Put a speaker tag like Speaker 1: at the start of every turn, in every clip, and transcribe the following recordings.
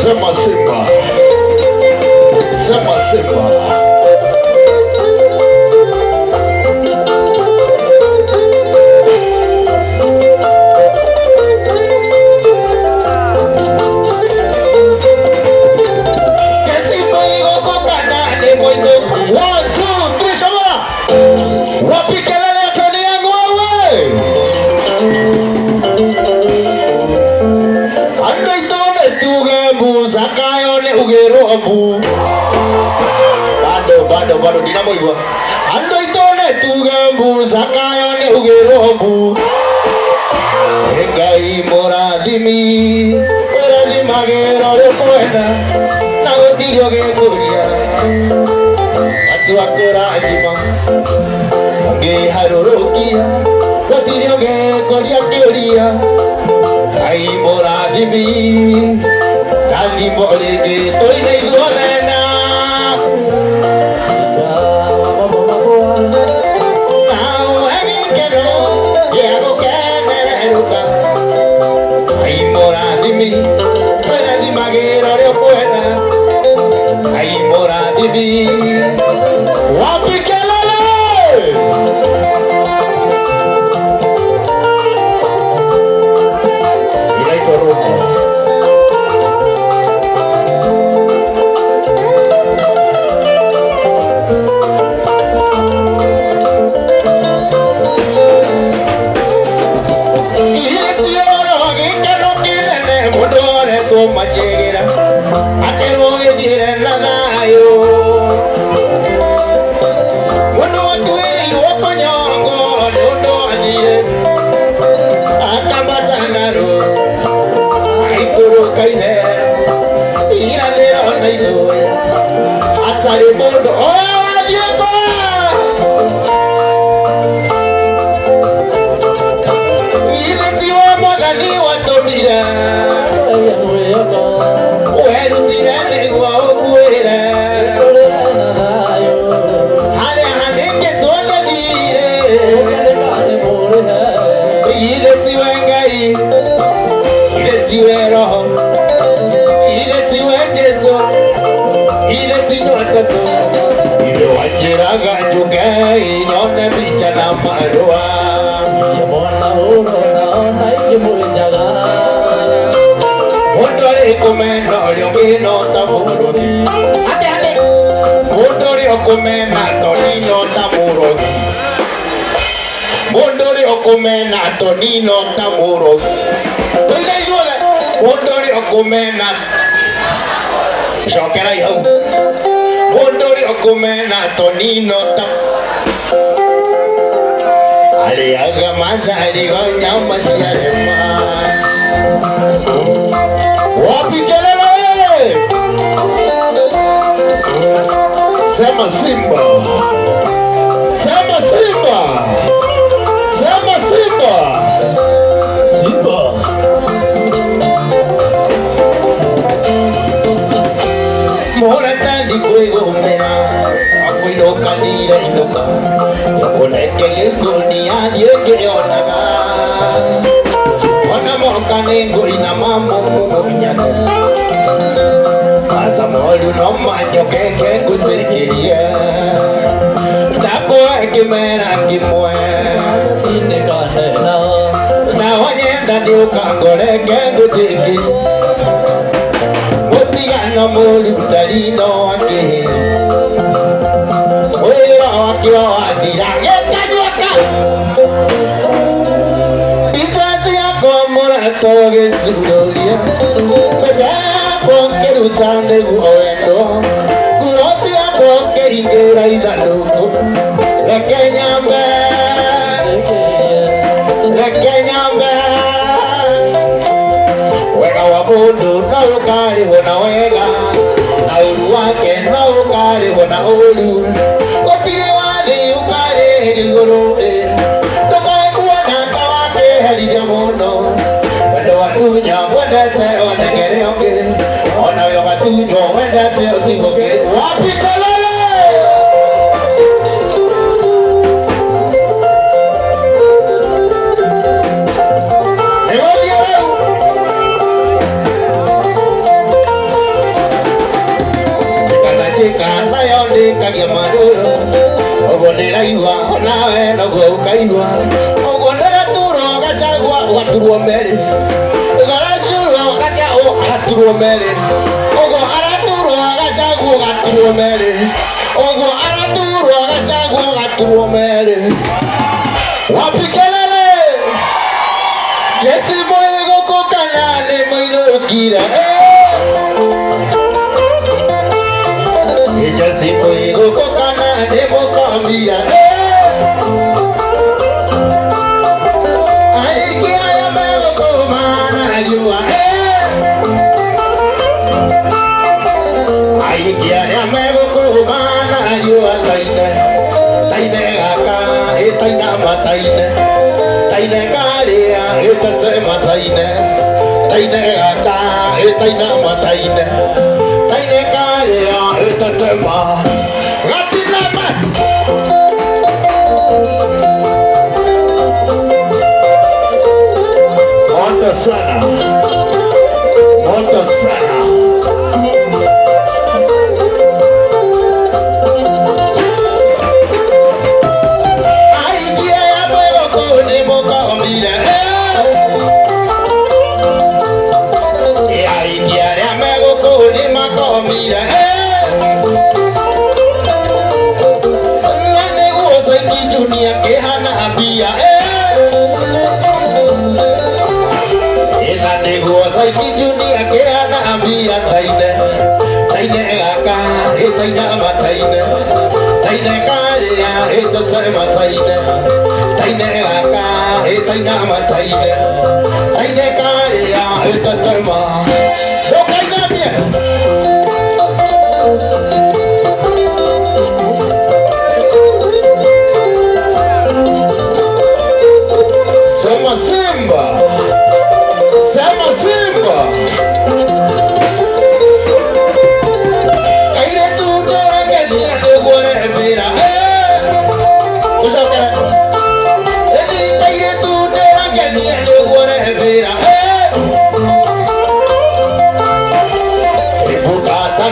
Speaker 1: Sema Simba, sema Simba. Bado dinamo igwa ando itone tugambu zakayo ne ugerombu ekai moradimi magero le koena na gotirio ge kuria atu akora ajima ge harurukia gotirio ge koria kuria ai moradimi dali morege toine idolena Tonino tamuro toile yole mondori okumena shokera yo mondori okumena tonino tam ali aga mandari gonya masiarema wapi kelele sema Simba, sema Simba, sema Simba. Mora tandi kuego mera, akuino kanira inoka, yabona kegekoni adieke onaga. Ona moka nengo ina mambo muminyana. Asa molu no manyo keke kutekiria. Dako ekimera kimwe, tine kanena. Na wanyenda diukangore kekuteki. No molu dalino wake oira wake wadira yeka bizazi yako mora toge sudolia kada konke utande uendo kurosi yako ke ingera idaloko lekenyambe wega wabudu na ukari hona wega na uru wake na ukari hona uru otire wathi ukari iguru tokae kuona kawake helija muno wendo watunya wendete onegere onge ona yo gatunyo wendete otigoke wapi kalala kagia maruru ogo niraigua nawe naguo ukaigua ogo ndaraturo gacagua ugaturwo meri ugaracurwo gacagua ugaturwo meri ogo araturwo gacagua ugaturwo meri ogo araturwo gacagua ugaturwo meri wapi kelele Jesse Moigo kokana ne moinurukira Jesse Moigo kokana ne mokamira Aikia ya meko mana jua Aikia ya meko mana jua taine gaka etaina mataine taine garia etate mataine taine gaka etaina mataine taine garia etate ma gatina ma Monta sana taina mataine taine garia etate mataine taine gaka etaina mataine taine garia etate ma okaina bien Sema Simba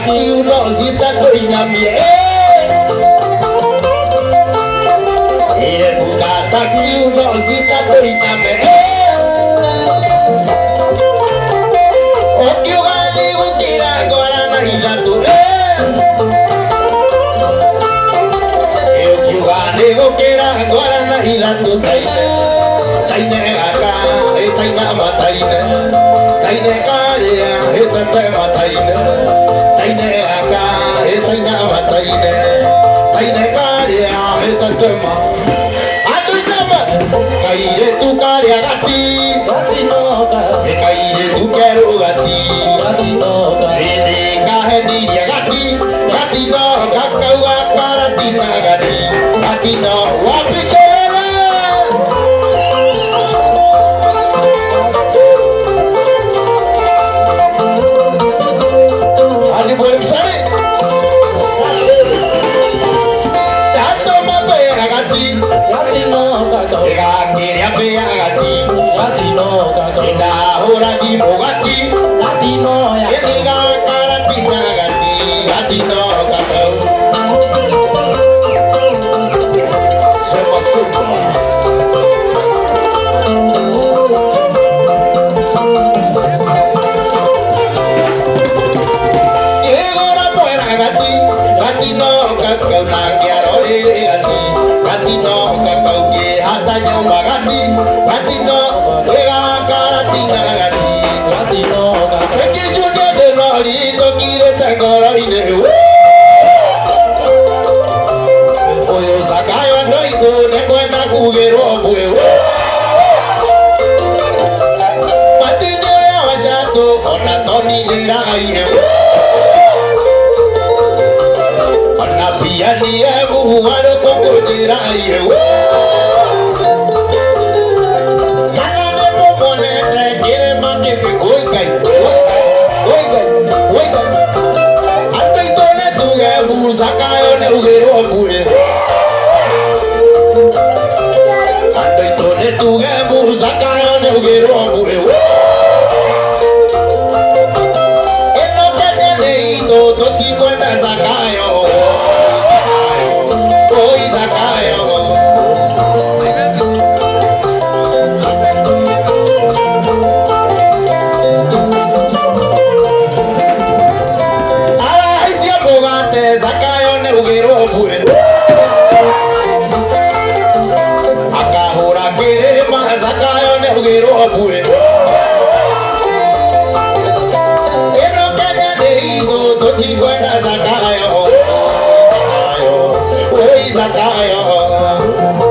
Speaker 1: You know, sister, doing a me. Bukata, you know, sister, doing a me. Okay, wali ukira gora na higatu. Okay, wali ukira gora na higatu. Taine gaka, taina mataine, taine karia, etate mataine. Taine gaka etaina mataine taine karia etatema atuitama kaire tu karia gati gatinoka kaire tu kero gati gatinoka ene kaheni dia gati gatinoka kauga karatina gati gatino wapi kelele ali boleh sare tikwenda Zakayo, oi Zakayo.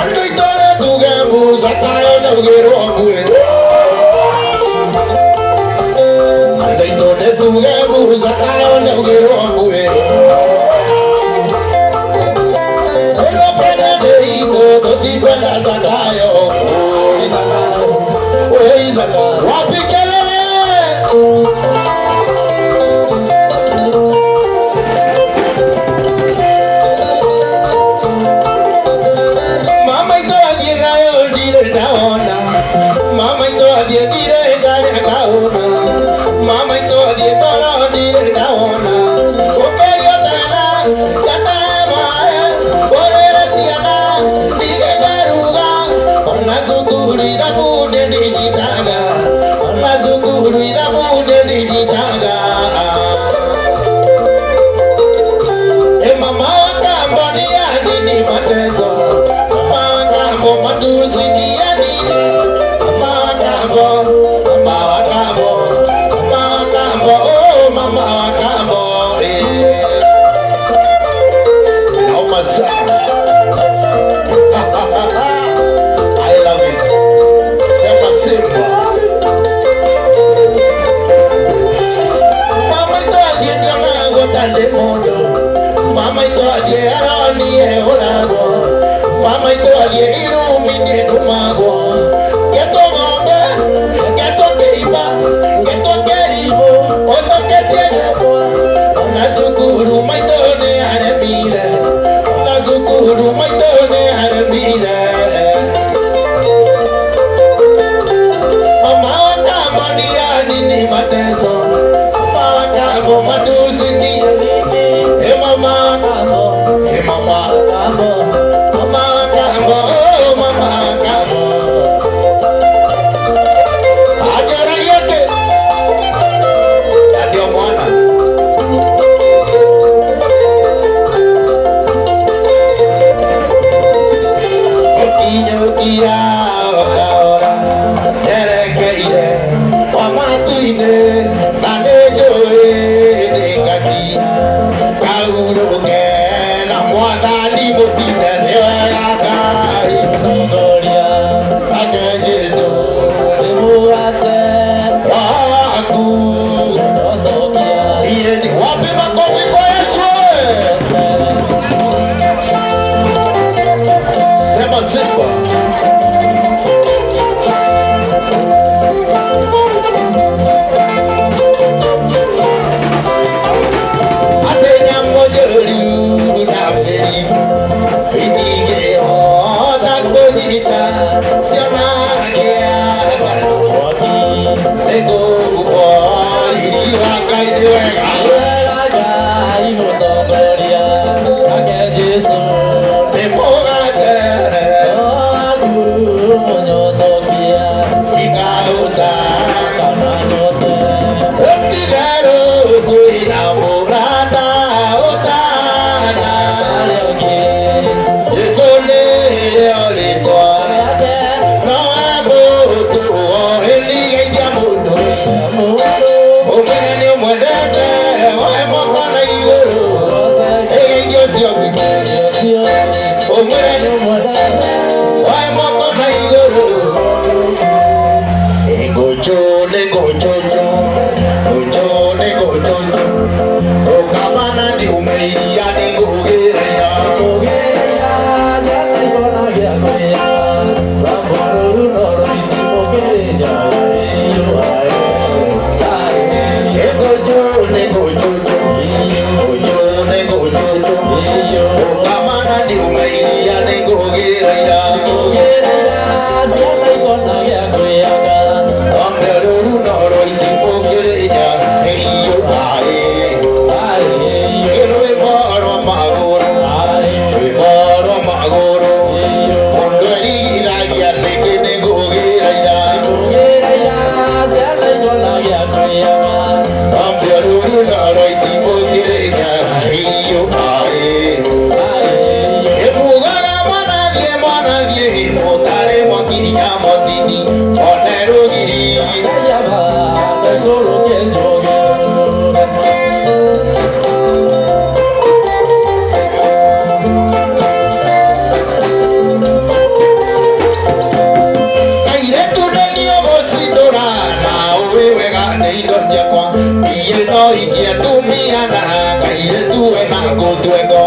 Speaker 1: Ando itore tugembu Zakayo na ugero ambue. Ando itore tugembu Zakayo na ugero ambue. Elo pega de iko tikwenda Zakayo. Wapi kelele? Mama ito adhierayo dire taona. Mama ito adhiere dire taona. Mama ito adhietoro dire taona. Okeyo tana katama orera siana dire garuga. Nasukuri da bunde digitaga. Nasukuri da bunde digitaga. E mama kambo ni adini mateso. Mama kambo matuzi ni adini. Mama kambo, mama kambo, mama kambo, oh mama kambo. Oh my son. Mama ito adie arani e horago. Mama ito adie ilumine tumago. Geto ngombe, geto keiba, geto keribo, oto ketego. Nazukuru maitone aremire, nazukuru maitone aremire. Mama wakamba ni anini mateso. Mama wakamba matuzi ni hey mama kambo, hey mama kambo, mama kambo, oh mama kambo. Ajara yote, ndio mwana. Okiya ora, terekeire, wamatuine, nanejoe dekaki. Kauruke na mwadali mutine newa kai Gloria Ake Jesu Emuate Waku Ozokia Iye wapi makofi kwa Yesu. Sema sifa. Motini, Onerugi go to a go.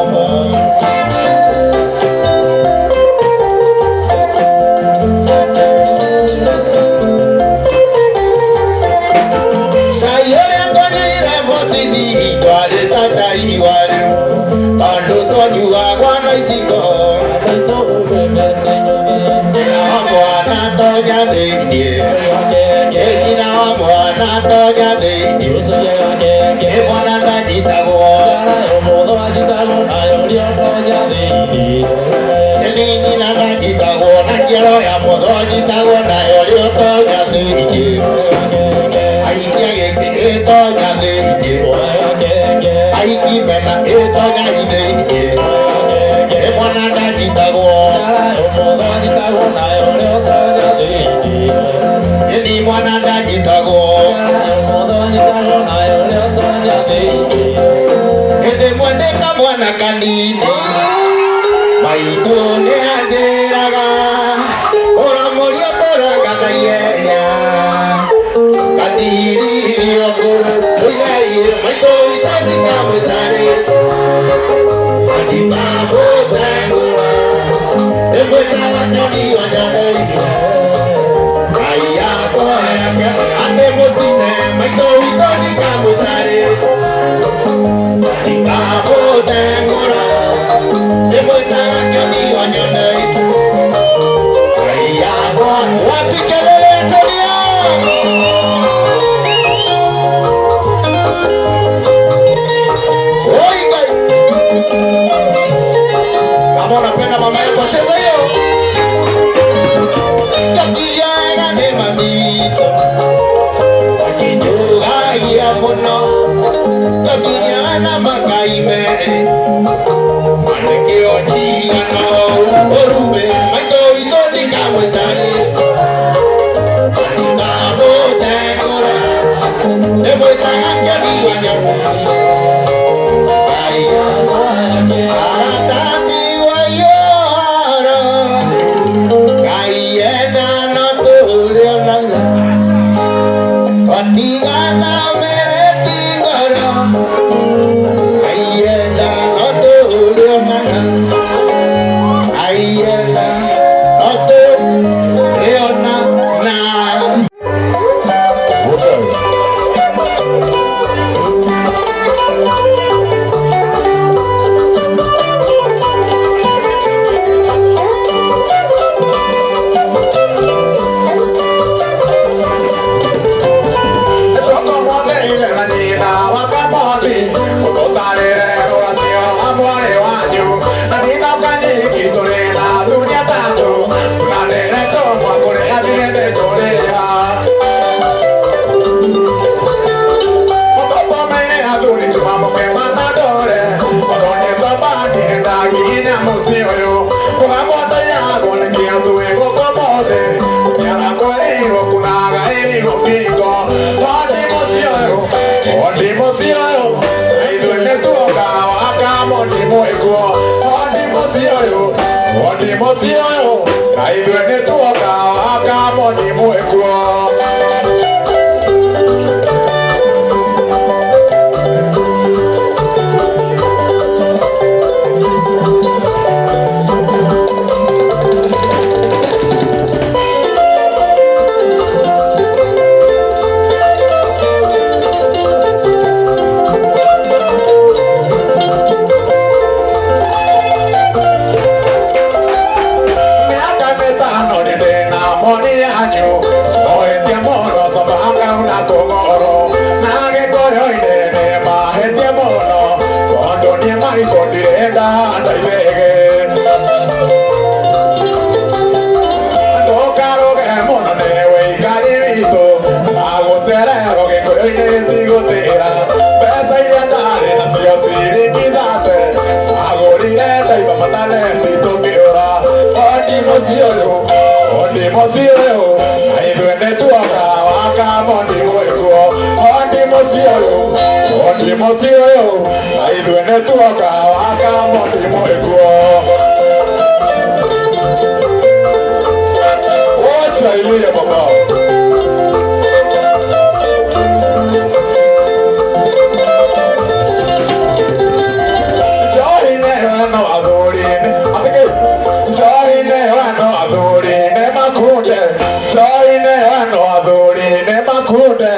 Speaker 2: Maduri ne makude,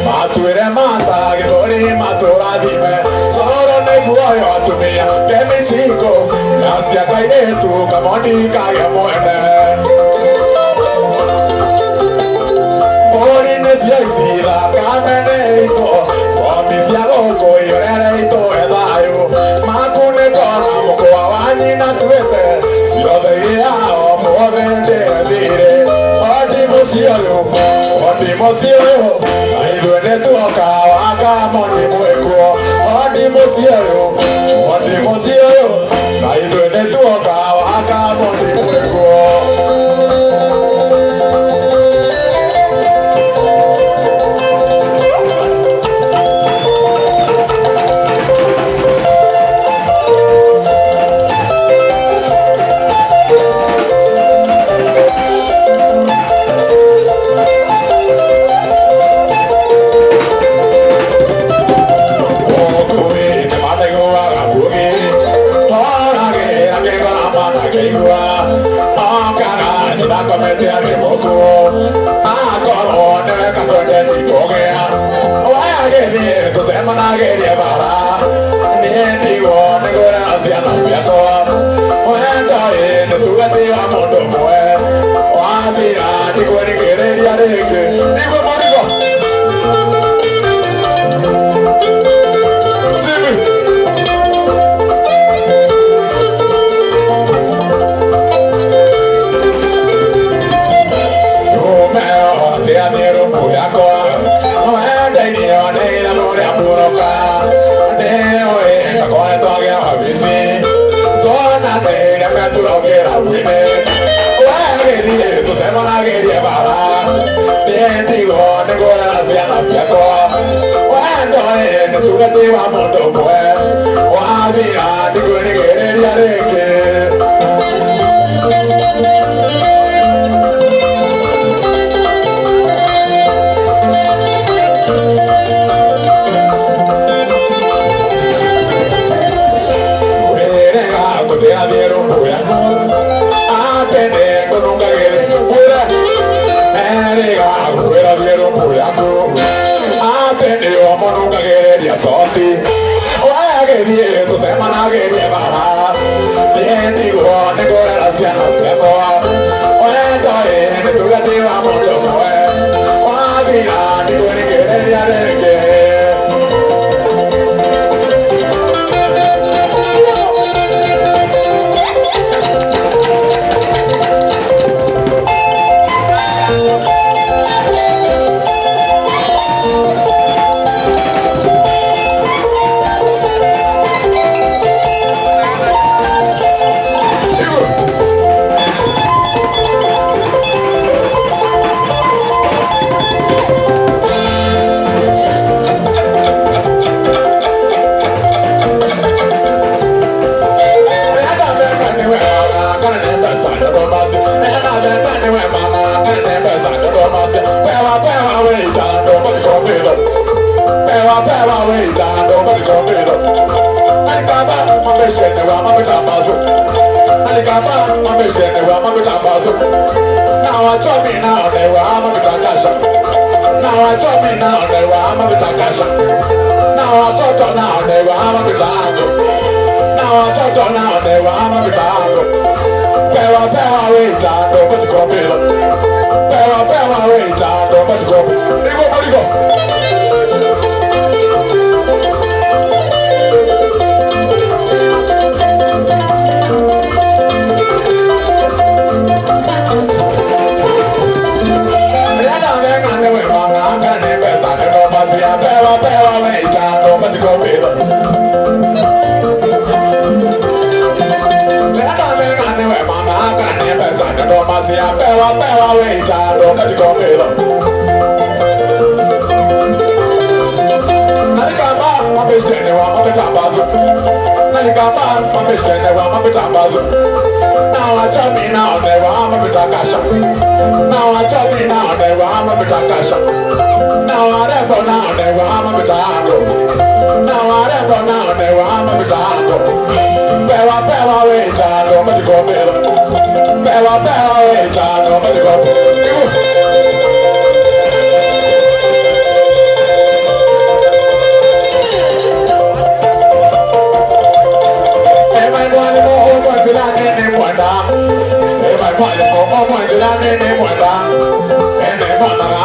Speaker 2: mature mata, gori matura dime. Sora ne guayo atumia, que me sigo. Gracias caire tu, camoni caia moene. Mori ne sia isira, camene ito. Komisia logo yorere ito edayo. Makune kona moko awani na tuete. Sio de ia o moende dire. Odi mosio, aido ne tuoka waka moni mweko. Odi mosio, aido ne tuoka waka moni mweko.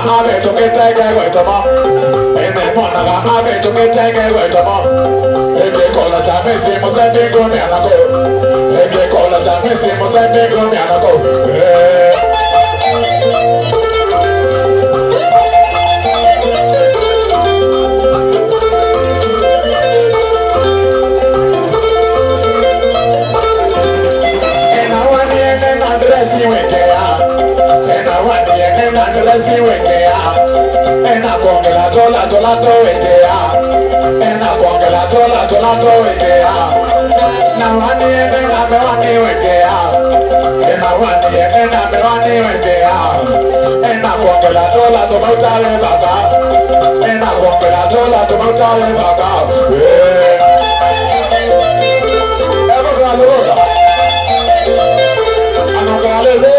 Speaker 2: ave choketege goitomo. Ene monaga ave choketege goitomo. Ege kola chamesi mosembingo mianako. Ege kola chamesi mosembingo mianako. Ena kongela tola tola to wekea. Ena kongela tola tola to wekea. Na wani ene na me wani wekea. Ena wani ene na me wani wekea. Ena kongela tola to mautale baba. Ena kongela tola to mautale baba. Ever go alone? Anogalele.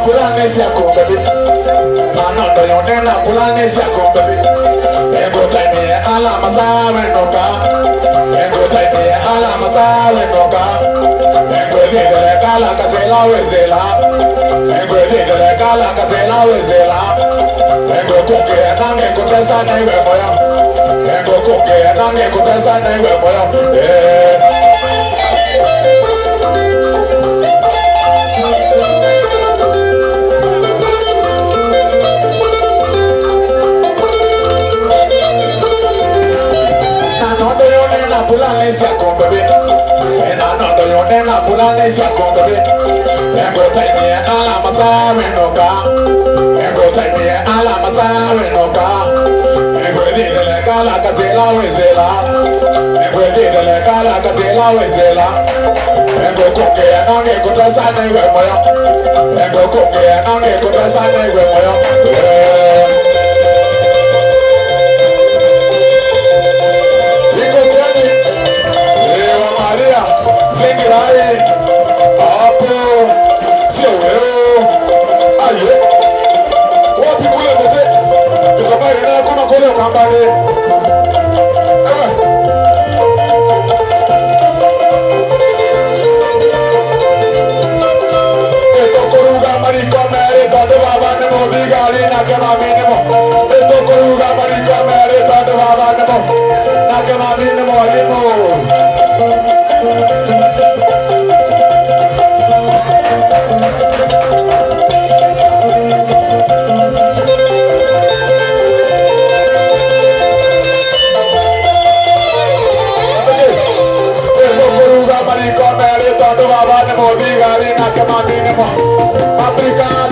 Speaker 2: Pulanesia kumbebi, manondo yonena pulanesia kumbebi. Ego taimi ala masawe noka, ego taimi ala masawe noka. Ego lidere kala kasela wezela, ego lidere kala kasela wezela. Ego kuke nange kutesa na iwe moyo, ego kuke nange kutesa na iwe moyo. Pulanesia kumbebi, ena nondo yonena pulanesia kumbebi. Ego taimi ala masawe noka, ego taimi ala masawe noka. Ego lidele kala kasela wezela, ego lidele kala kasela wezela. Ego kuke nange kutesa na iwe moyo, ego kuke nange kutesa na iwe moyo.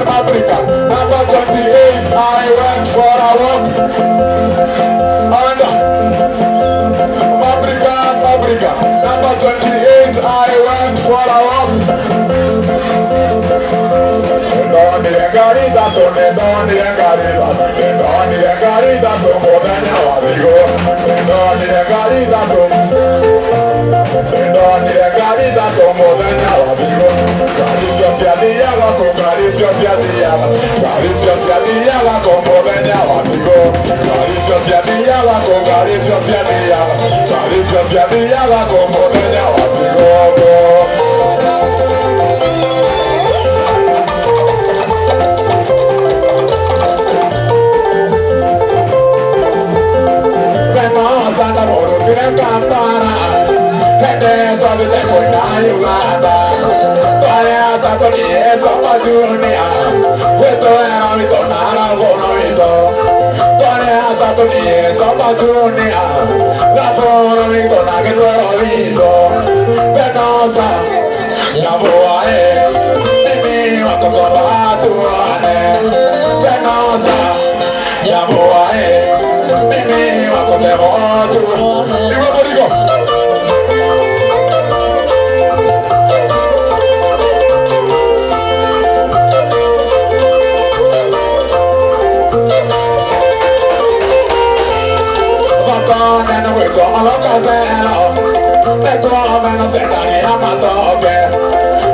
Speaker 2: Africa, number 28, I went for a walk. Africa, number 28, I went for a walk. Donde garita, donde garita, donde garita, como venía amigo. Donde garita, donde garita, como venía amigo. Caricia se adiaba con caricia se adiaba. Caricia se adiaba como venía amigo. Caricia se adiaba con caricia se adiaba. Caricia se adiaba como venía amigo. Santa Moro tiene campana, gente todavía te cuenta ayudada. Todavía tanto ni eso pa' Junia, puesto era mi tonara bonito. Todavía tanto ni eso pa' Junia, la fono mi tona que no era visto. Penosa, ya voy a mi mío a cosa pa' tu ane. Penosa, ya voy a Mimi, vamos de moto. Digo, digo. Vacone no vuelto a lo casero. Me come no se cae a matoque.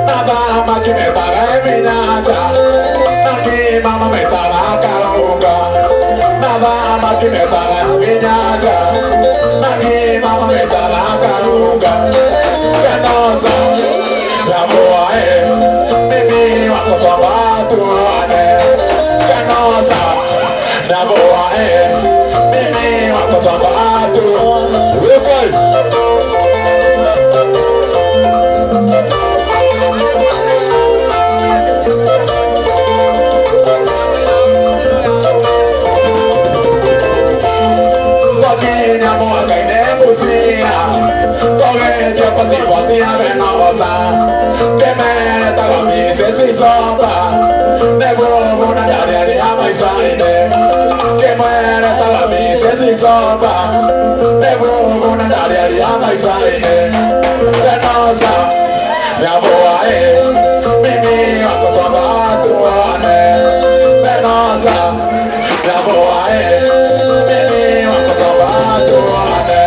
Speaker 2: Nada más que me paga en mi ñacha. Aquí mamá me está la caruga. Nada más que me paga mi ñacha. Aquí mamá me está la caruga. Penosa. Tia Venosa, que me estaba mi sesisopa, Nevo una de Amaisane, que me estaba mi sesisopa, Nevo una de Amaisane, Venosa, Yavoae, Mimi, Akosabatuane, Venosa, Yavoae, Mimi, Akosabatuane.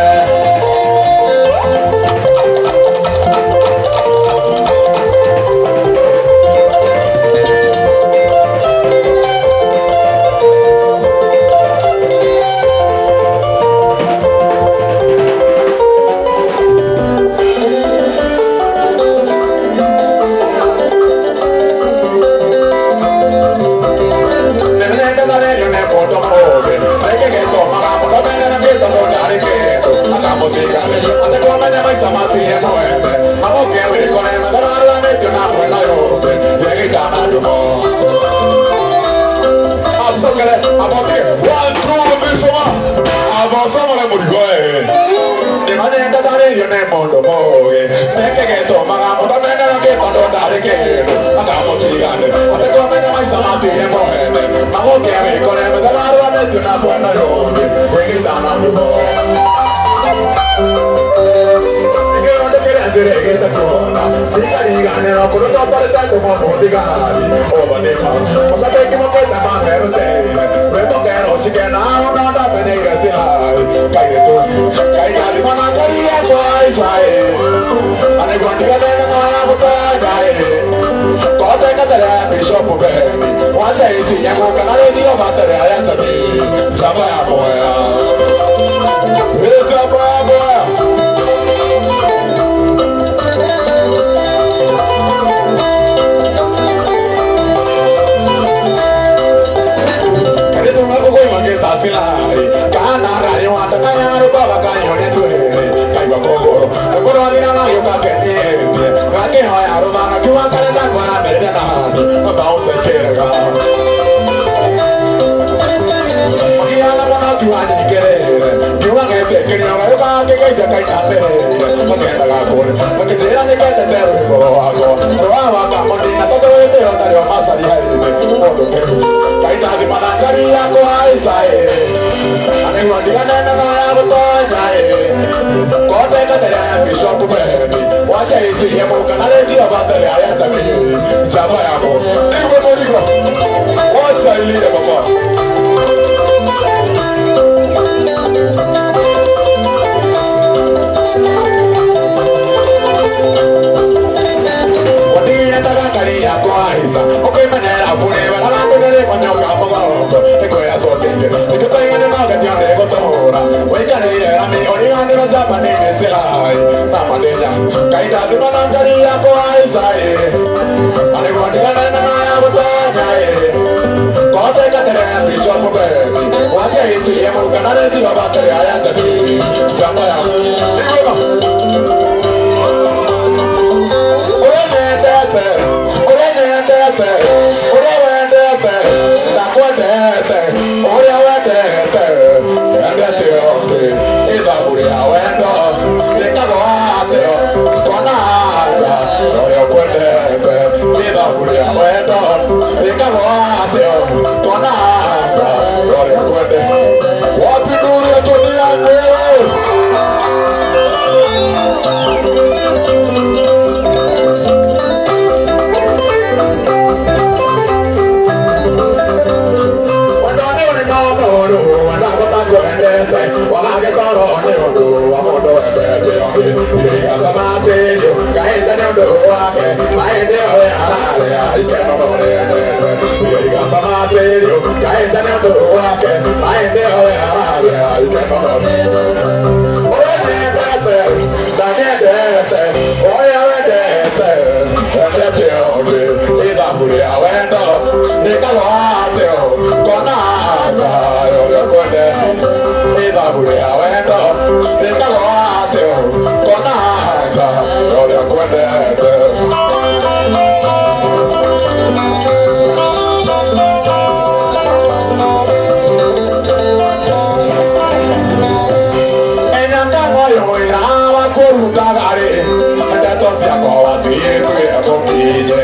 Speaker 2: cia kwa ciitwe mukinye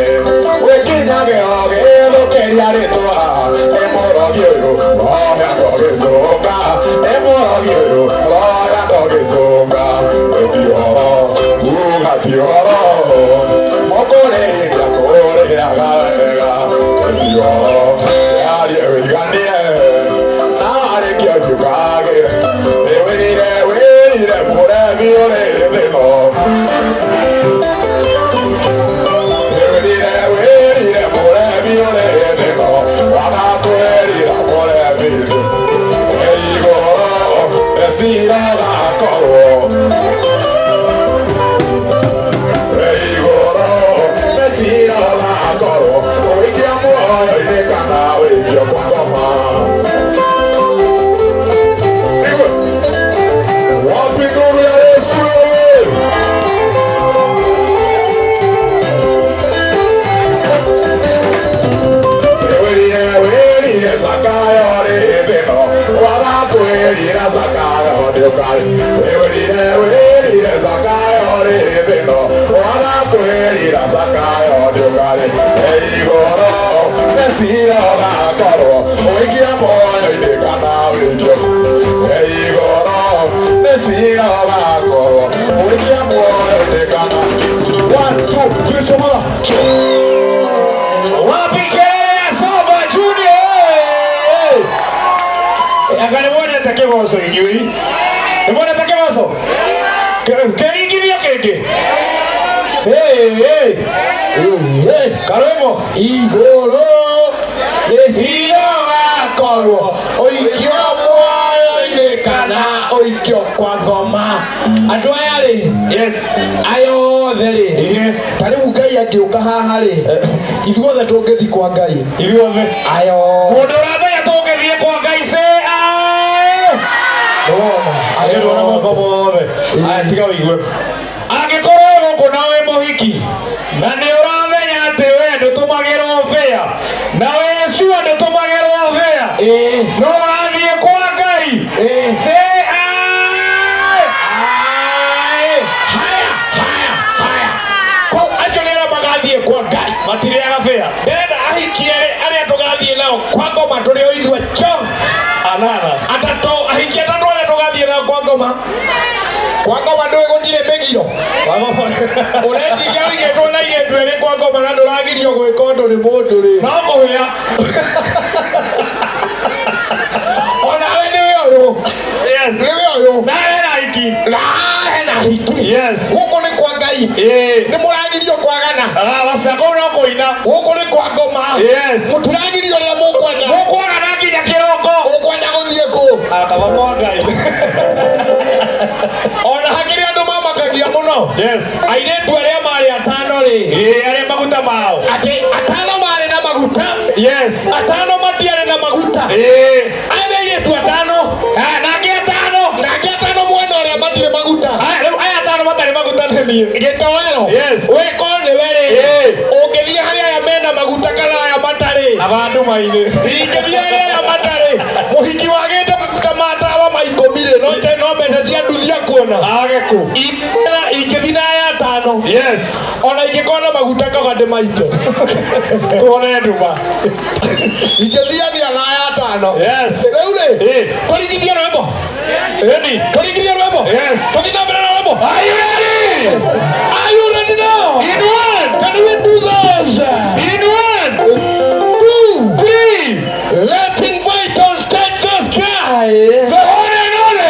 Speaker 2: wikinyage oge lokeria ritwa emorogi uyu oya ndogicunga emorogi uyu oya ndogicunga etioro ugatioro mokoreria kuriraga wega etioro yarie wiganie narekio njukagire wirire murevi uri thino wirire murevi uri thino wagakwirira murevi igoro esira gakorwo igoro esira gakorwo wikia muoyo-ini kana wikio gukoma Kevoso inyui. Mbona takevoso? Keringi kenge. Hey. Karemo.
Speaker 1: Igoro desira gakorwo oikio muoyo-ini kana oikio kwa ngoma. Andu aya ri,
Speaker 2: yes,
Speaker 1: ayothe ri, tariu Ngai akiuka haha ri, ithuothe tungithi kwa Ngai.
Speaker 2: Ithuothe
Speaker 1: ayo
Speaker 2: mundu uramenya tungithie kwa Ngai se agirwo na moko mothe tiga wigue angikorwo guku nawe muhiki na ni uramenya ati we ndutumagirwo fea na we cua ndutumagirwo fea no wathie kwa Ngai say
Speaker 1: haya ko acio nira magathie kwa Ngai
Speaker 2: matiriaga fea
Speaker 1: ndenda ahiki aria tugathie nao kwa ngoma turi o ithue
Speaker 2: anana
Speaker 1: atato ahiki atatu aria tugathie nao kwa ngoma ndui gutire migiro urejiria uigetwo na igetu eri kwa ngoma na nduragirio gwika undu ni mundu ri
Speaker 2: no kuhia
Speaker 1: onawe ni uyu
Speaker 2: yes
Speaker 1: ni uyu
Speaker 2: nawe na hiki
Speaker 1: na hiki
Speaker 2: yes
Speaker 1: guku ni kwa Ngai ni muragirio kwagana
Speaker 2: wasako no kuina
Speaker 1: guku ni kwa ngoma
Speaker 2: yes
Speaker 1: muturagirio ria mukwenda
Speaker 2: nginya kiroko
Speaker 1: ukwenda guthie ku
Speaker 2: akaba kwa Ngai
Speaker 1: ona hakiri andu mamakagia muno
Speaker 2: yes
Speaker 1: airetu aria mari atano ri
Speaker 2: aria maguta mao
Speaker 1: ati atano mari na maguta
Speaker 2: yes
Speaker 1: atano matiare na maguta airetu atano nake atano mwana aria matire maguta
Speaker 2: aya atano matare maguta ni
Speaker 1: gitoero
Speaker 2: yes
Speaker 1: weko ni weri ungithia haria aya mena maguta kana aya matare
Speaker 2: abandu maine
Speaker 1: ingithia haria aya matare muhiki wagite kamatawa maikomire no mbeca cia nduthia kuona
Speaker 2: ageku
Speaker 1: ingithina aya atano
Speaker 2: yes
Speaker 1: ona ingikona maguta kaga ndimaite
Speaker 2: tuone nduma
Speaker 1: ingithia ni aya atano
Speaker 2: yes
Speaker 1: riu ri turigithia rwimbo turigithia rwimbo
Speaker 2: yes
Speaker 1: tuthina mbere na rwimbo
Speaker 2: are you ready
Speaker 1: now
Speaker 2: in one
Speaker 1: can we do this
Speaker 2: in 1 2 3
Speaker 1: let's invite on stage this guy
Speaker 2: the one and only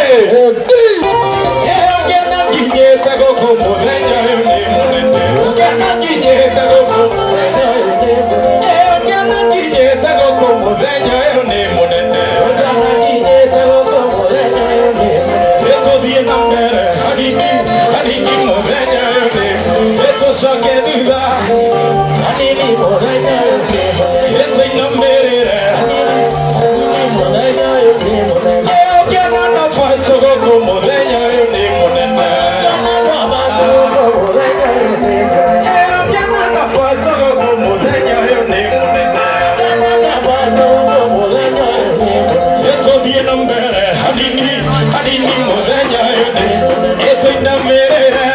Speaker 2: Kinyeta goko muthenya uyu ni munene kinyeta goko ni munene tuthie na mbere hanini muthenya uyu ni tucoke thutha hanini muthenya uyu ni tuinamirire ukiona nafasi goko muthenya uyu ni munene tuthie na mbere hanini muthenya uyu ni tuinamirire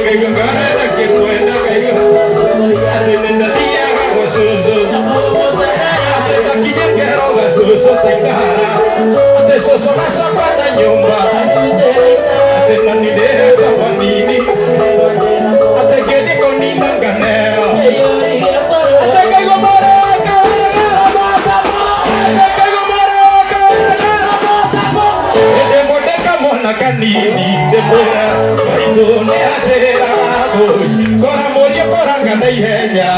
Speaker 1: Tengo ganas de que pueda caer.
Speaker 2: tekara ate soso masaka na nyumba ate nanide zawanini ate kedi koni nanganeo ate kego baraka ate kego baraka ede modeka mona kanini de bora baito ne atera boy kora morio kora ngana ihenya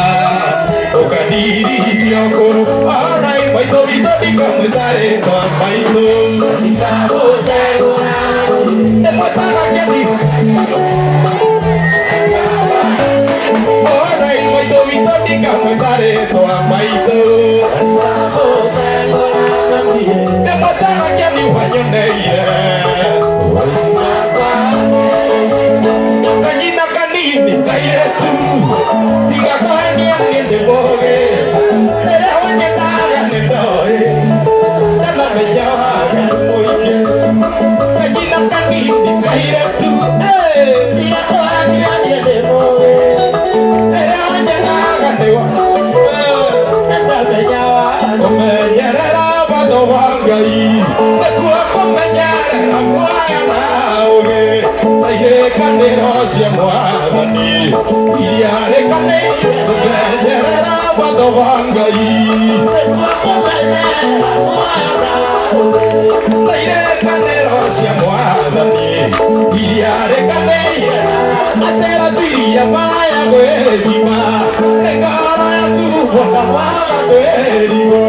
Speaker 2: okadiri diokoro arai baito vito dikamutare kwa baito ditabo tegora te matara kedi arai baito vito dikamutare kwa baito ditabo tegora te matara kedi wanyoneye kanyina kanini kayetu diga kwani ande boge ere wanye tara ne doe tana me jawa moike kanyina kanini kayetu diga kwani ande boge ere wanye tara ne wa tana me jawa omenyerera bado wangai nakua kumenyerera mwaya naoge aye kanero cia mwathani iria rekane kumenyerera watho wa Ngai aye kanero cia mwathani iria rekane atera tiria maya gwethima rekara yaku bona maga gwethimo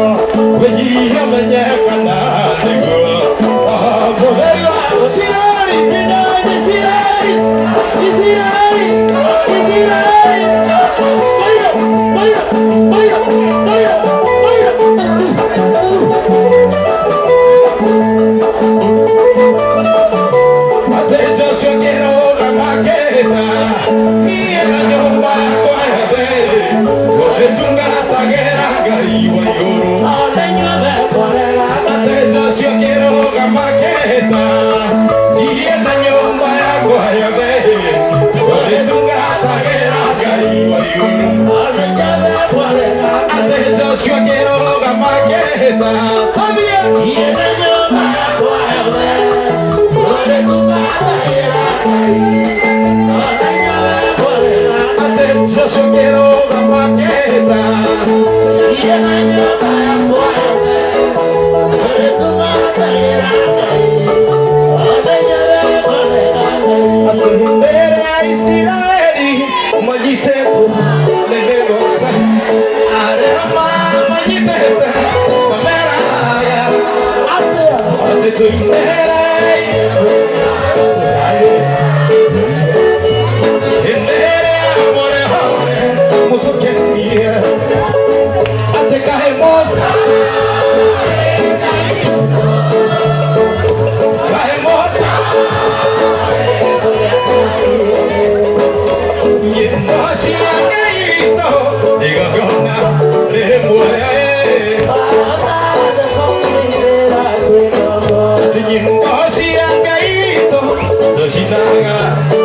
Speaker 2: wejia menyekana nigo mutheri wa sirari ninaje sirari sirari sirari bayo ateja shokero gamaketa niena nyumba kwa yabe gobetunga tagera gari wa yoro ateja shokero gamaketa niena nyumba kwa yabe gobetunga tagera gari wa yoro ateja shokero gamaketa tabia niena nyumba kwa yabe gobetunga tagera yo quiero la maqueta y el año para muerte pero tu madre era atendere a Israeli magiteto le vego arema magiteto kamera ate tu ate caemos y no si aquelito digo gonna remueve ate no si aquelito no si naga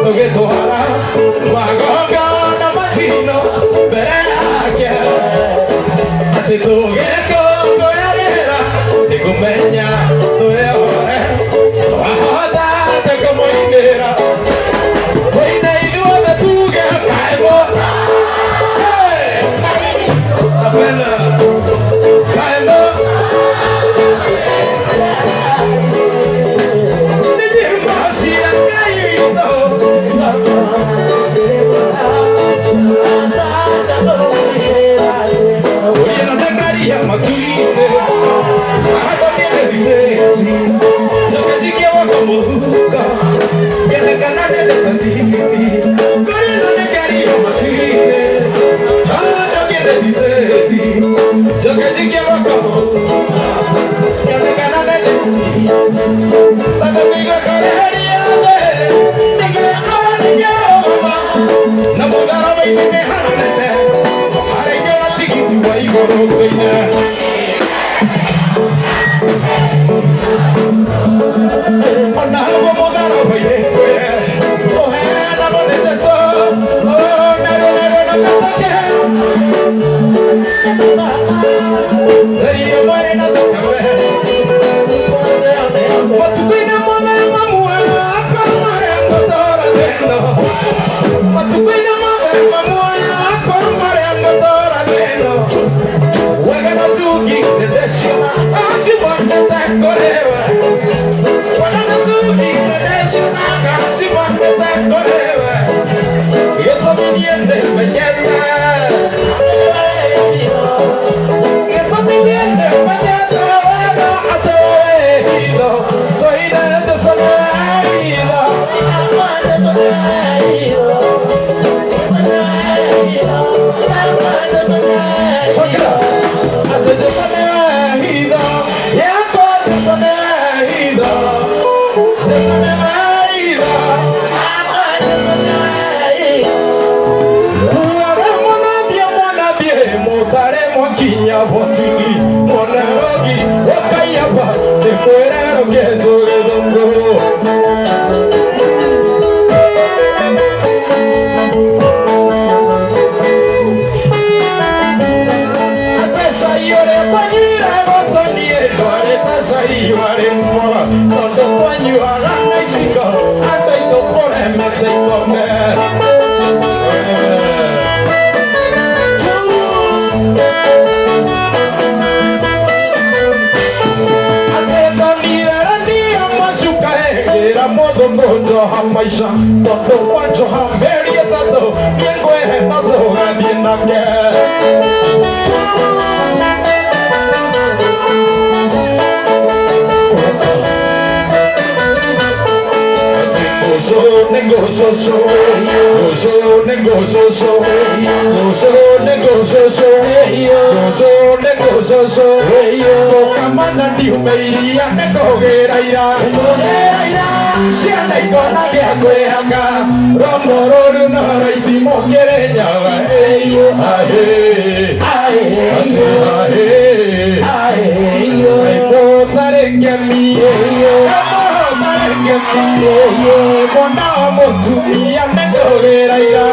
Speaker 2: no que toara magoga na matino verá ate togeto goyarera de kumenya doya ore ahada te como indera hoy naidu de tuge kaimo apena kaimo nijimba sia kaito matulite ahagonye bitezi sokajikia wakamuka yanakanane na tandiki korino nekari matulite ahagonye bitezi sokajikia wakamuka yanakanane na tandiki tandika korehari yade nikaya awani nyama na mudara baitine hanete arengera tikitu wa igoro toina ona hapo modaro baile ohera boneteso oh naro nakatake Rio morena tokawe maica tondũ wanjoha mĩeri ĩtatũ niĩ ngwĩhe no tũgathiĩ nake Kamana ndiumeiria nĩkũgĩra ira ciana ikona gĩa kwĩhaka romo rũrũ no rũitimũkĩre nyaga mũtarĩ ngemi mwana wa mũtumia nĩkũgĩra ira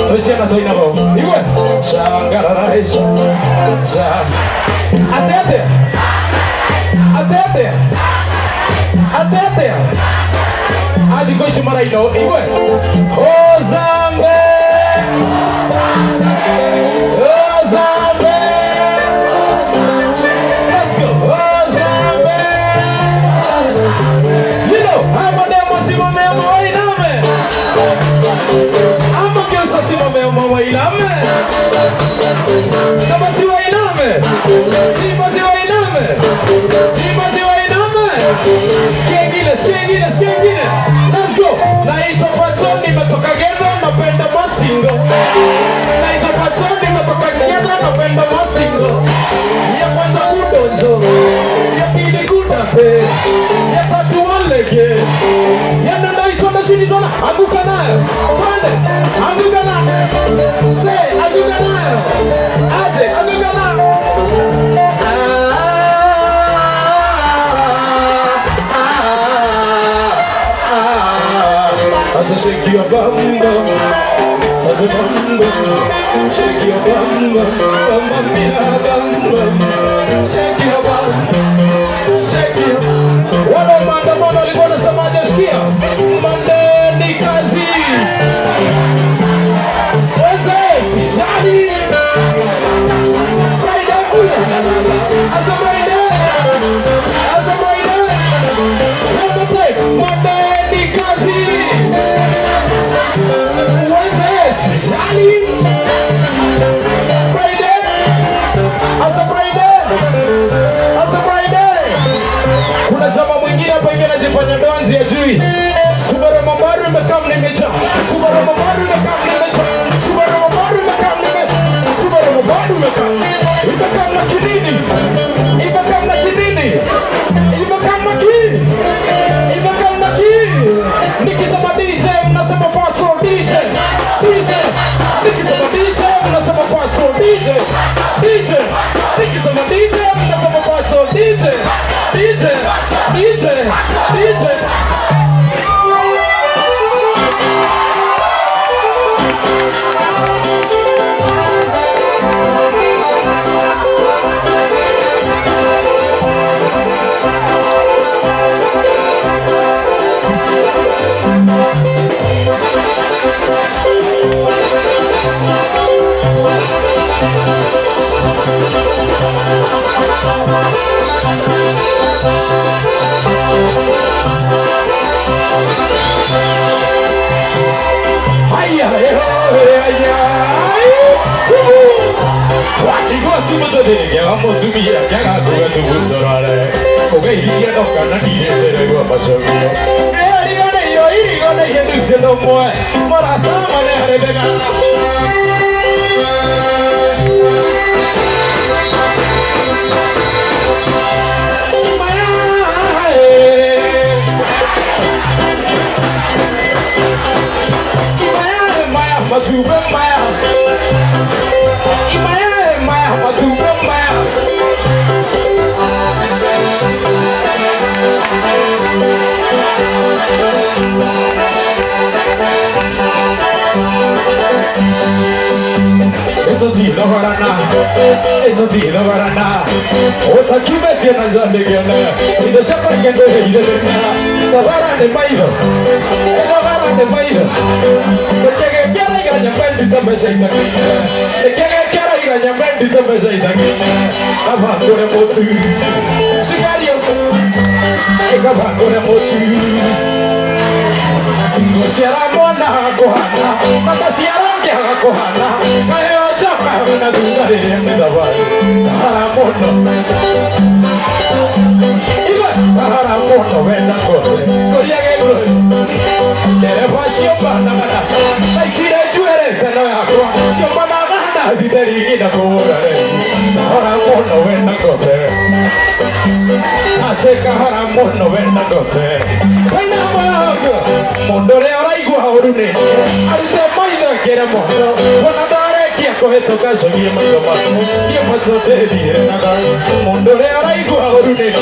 Speaker 2: Toisiana toinabo. Igwe. Shangararaisha. Ate. Adi koishi maraino. Igwe. Ozambe. Let's go. Ozambe. You know, I'm on them Simo Memo Wainame. I'm a Gilsa Simo Memo Wainame. Kabasi Wainame. Simasi Wainame. Skengine. Let's go. Naitwa Fatson nimetoka Gedha napenda masingo. Naitwa Fatson nimetoka Gedha napenda masingo. Ya kwanza kudonjo. Ya pili kudape. Ya tatu walege. Ya nenda itona chini tona. Anguka nayo. Twende. Anguka nayo. Say anguka nayo. Aje anguka nayo. As I shake your bum bum, as a bum bum, shake your bum bum, bum bum, shake your bum, shake your. Wale maandamano walikuwa nasema hajasikia. Monday ni kazi. Wednesday sijali. Friday ulalala. As a Friday. Monday ni kazi. Wednesday sijali. Friday. As a Friday. Kuna jamaa mwingine hapa hivi anajifanya donzi ya jui. Subaru Mabaru imekaa mnimecha. Subaru Mabaru imekaa mnimecha. Subaru Mabaru imekaa mnimecha. Subaru Mabaru imekaa. Imekaa na kinini? Imekaa na kinini? Imekaa na kinini? Imekaa na kinini? Nikisema DJ mnasema Fatso DJ. DJ. Nikisema DJ mnasema Fatso DJ. DJ. Nikisema DJ mnasema Fatso DJ. DJ. DJ. DJ. Ito barana. Ota kibete na jande gele. Ida shapa kendo ida dekna. Tabara ne bailo. Ida bara ne bailo. Kege kera iga nyambendi tambesha ita kene. Kege kera iga nyambendi tambesha ita kene. Abandone motu. Sigario. Ega abandone motu. Siara mona kohana. Mata siara ngia kohana. Kayo chapa na dungare ne dabai. Haramono. Iba haramono wenda kote. Koria gero. Dere fasio bana bana. Sai kire juere tano yako. Sio bana bana bideri gida kore. Haramono wenda kote. Ateka haramono wenda kote. Kaina mago. Mondore oraigua orune. Arute maida kere mondo. Wana kohetoka sogie magoma ye matsote die naga mondore araigua orune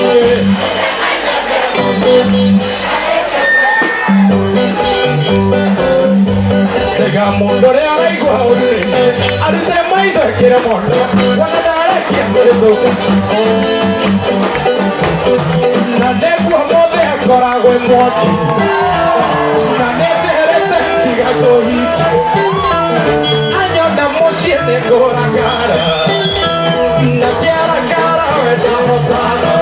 Speaker 2: Ega mundo le araigua ururimi arute maitho ekire mondo wana ndarekia kũrĩtũka na nĩguo mũthĩ akoragwo mwaki na nĩnjeherete ndiga kũhikia anyona mũciĩ nĩngũrakara na kĩarakara wenda hotana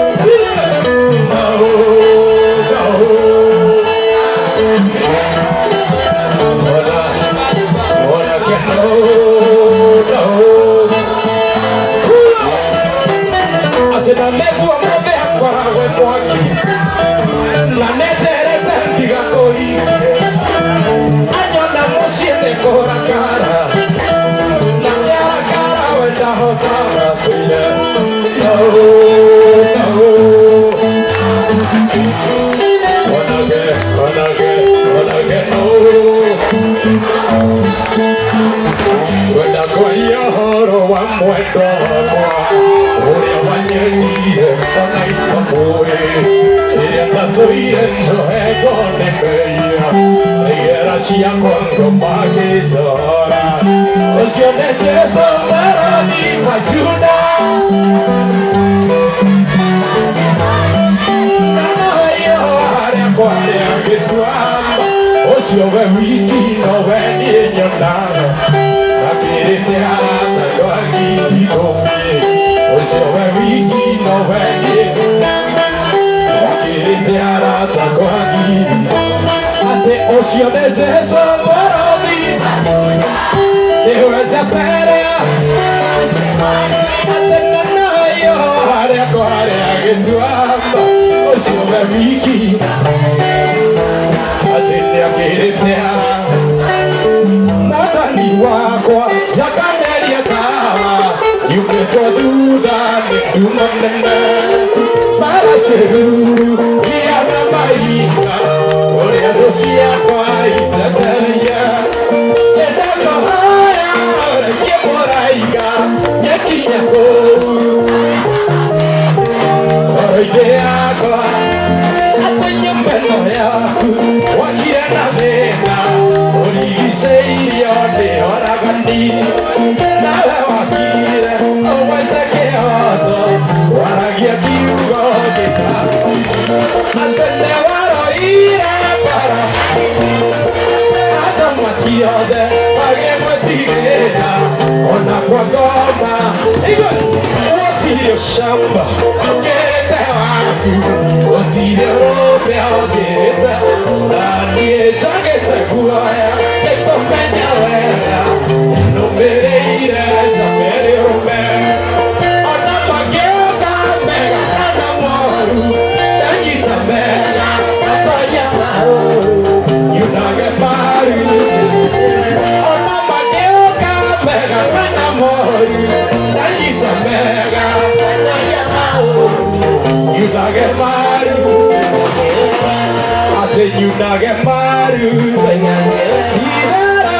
Speaker 2: na nĩguo mũthĩ akoragwo mwaki na nĩnjerete ndiga kũhikie anyona mũciĩ nĩngũrakara na kĩarakara we ndahotana tũire onage wenda kũria ũhoro wa mwendwa wakwa ũrĩa wanyendire ona itamũĩ ĩrĩa ndatũire njohetwo nĩ meia igera ciakwa ngoma gĩtora ũcio nĩ Jesũ Baroni wa Juda na noyo harĩa kwarĩa gĩtuamba ũcio we wiki nowe niĩ nyonaga akĩrĩte arata ndwagithithũkie ũcio we wiki nowe niĩ akĩrĩte arata ndwagithithũkie atĩ ũcio nĩ Jesũ Baroni nĩwe njeterea atĩ na noyo harĩa kwarĩa gĩtuamba ũcio we wiki atĩ nĩakĩrĩte mwathani wakwa jakameria tawa yumĩtwo thutha nĩ nduma nene maracĩruru iana mahinga ũrĩa thũ ciakwa ijeteria nĩndakohoya ũrekie mũraiga nyekinya kũu ngoro-inĩ yakwa atĩ nyũmba ĩno yaku wakire na thĩna ũrigicĩirio nĩ oragani nawe wakire ũgwete kĩhoto waragia kiugo gĩka atĩ nĩ waroire mbara andũ makiothe magĩgwĩtigĩra ona kwa ngoma gũtirĩ camba ũkĩrĩte waku gũtirĩ ũrũme ũkĩrĩte na niĩ njagĩte guoya nĩkũmenya wega nũmĩrĩire njamĩrĩ ũrũme ona magĩũka mega kana moru ndanyita mega atoria maũru yunage maru ona magĩũka mega kana moru ndanyita mega atoria maũru yunage maru atĩ yunage maru tigara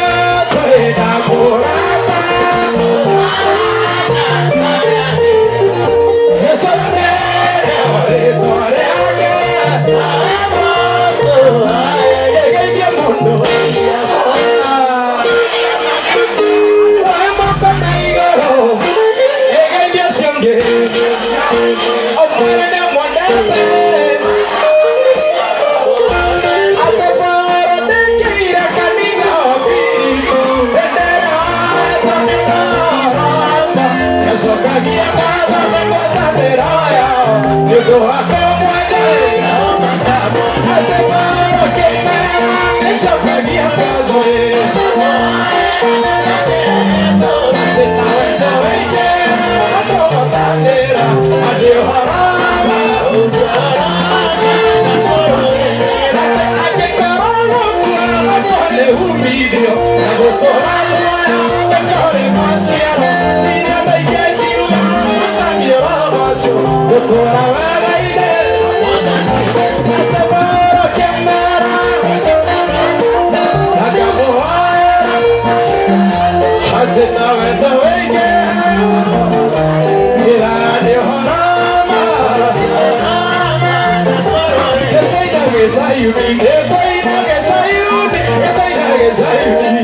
Speaker 2: twĩna mũrata Jesũ nĩrĩo rĩtwa rĩake gegeithie mũndũ woe moko na igũrũ ĩgeithie ũcio ũngĩ ũmwĩre nĩmwendete Sokagia nada me guarda veraya Digo a como ella Ate paro que me sokagia nada Ate nawe nawe ye Como tandera Adio harama Ate karolo kwa Ate un video Nago toda luaya Me kore masiero Mira da ye Doutora Wagaide Fate paro que mera Nagamoaya Ate nawe nawe ye Irani horama Etoina ge sayuni Etoina ge sayuni Etoina ge sayuni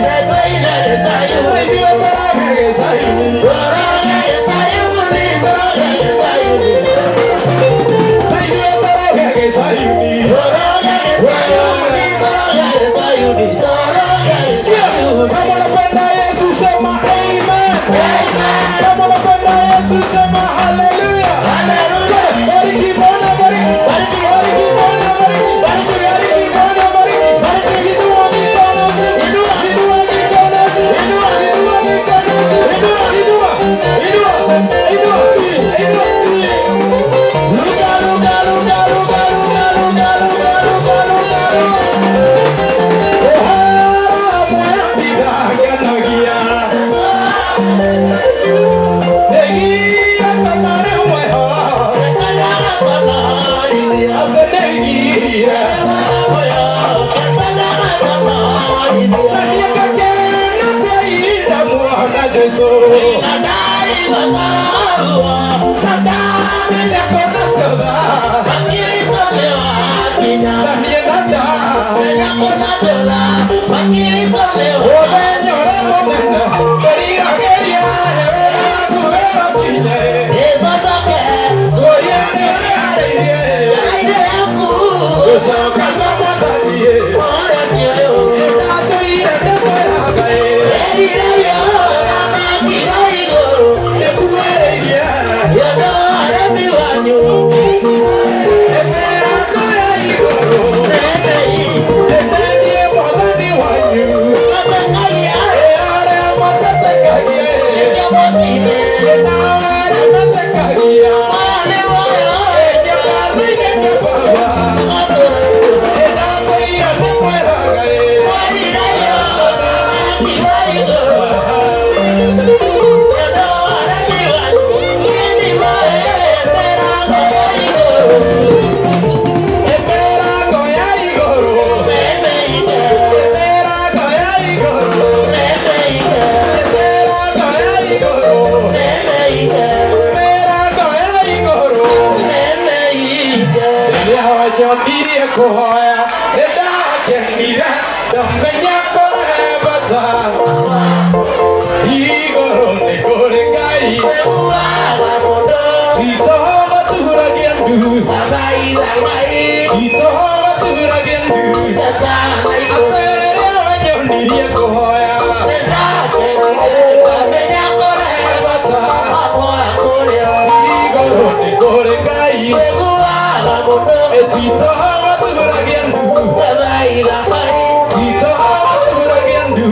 Speaker 2: Yesu kuhoya ndakenire ndamenya korebata igoro nĩ kũrĩ Ngai titoho gaturagia ndu titoho gaturagia ndu aterere wanyonirie kuhoya ndamenya korebata igoro nĩ kũrĩ Ngai titoho gaturagia ndu titoho gaturagia ndu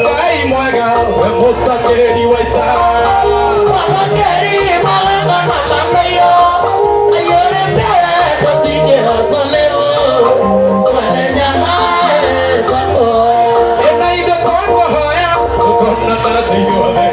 Speaker 2: Ngai mwega we mũtakĩri wa ita ena ithe twakuhoya tũkona tatiguothe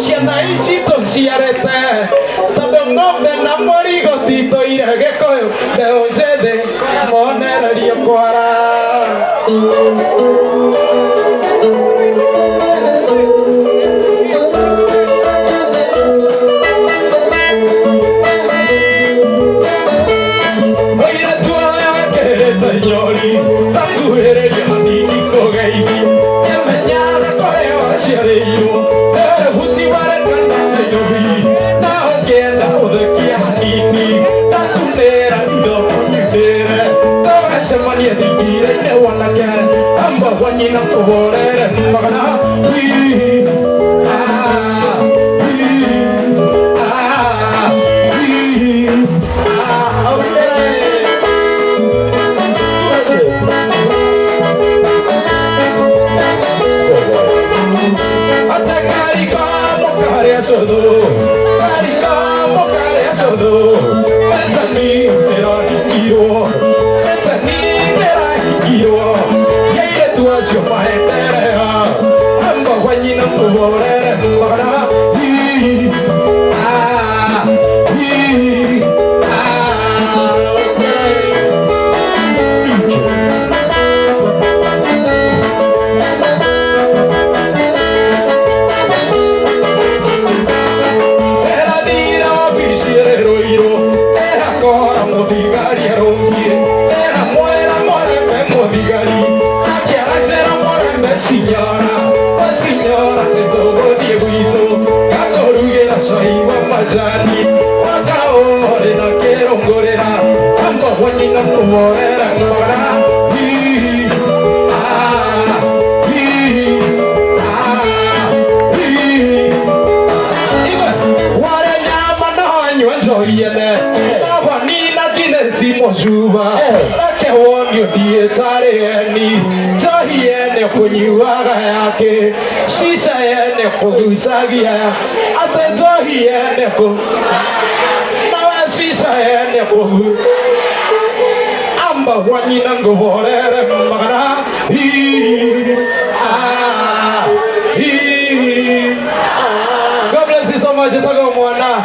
Speaker 2: Ciana ici tũciarĩte tondũ ng'ombe na mũrigo titũire Gĩkũyũ mbeũ njĩthĩ monererio kwara. Mũirĩtu ũyũ ekĩrĩte nyori ndakuhĩrĩria hanini kũgeithia nĩamenyaga kũrĩa waciarĩirwo huti warekana Nairobi na ũngĩenda ũthekia hanini ndakunĩra indo ũnyitĩre tũgacemania thingira-inĩ wanake amba gwa nyina tũhorere magana Juba lake wonio dietare eni johi ene kunyuaga yake shisha ene kugusagia ate johi ene ku nawe shisha ene kugu amba wanyina ngoborere magana God bless you so much. Tago mwana.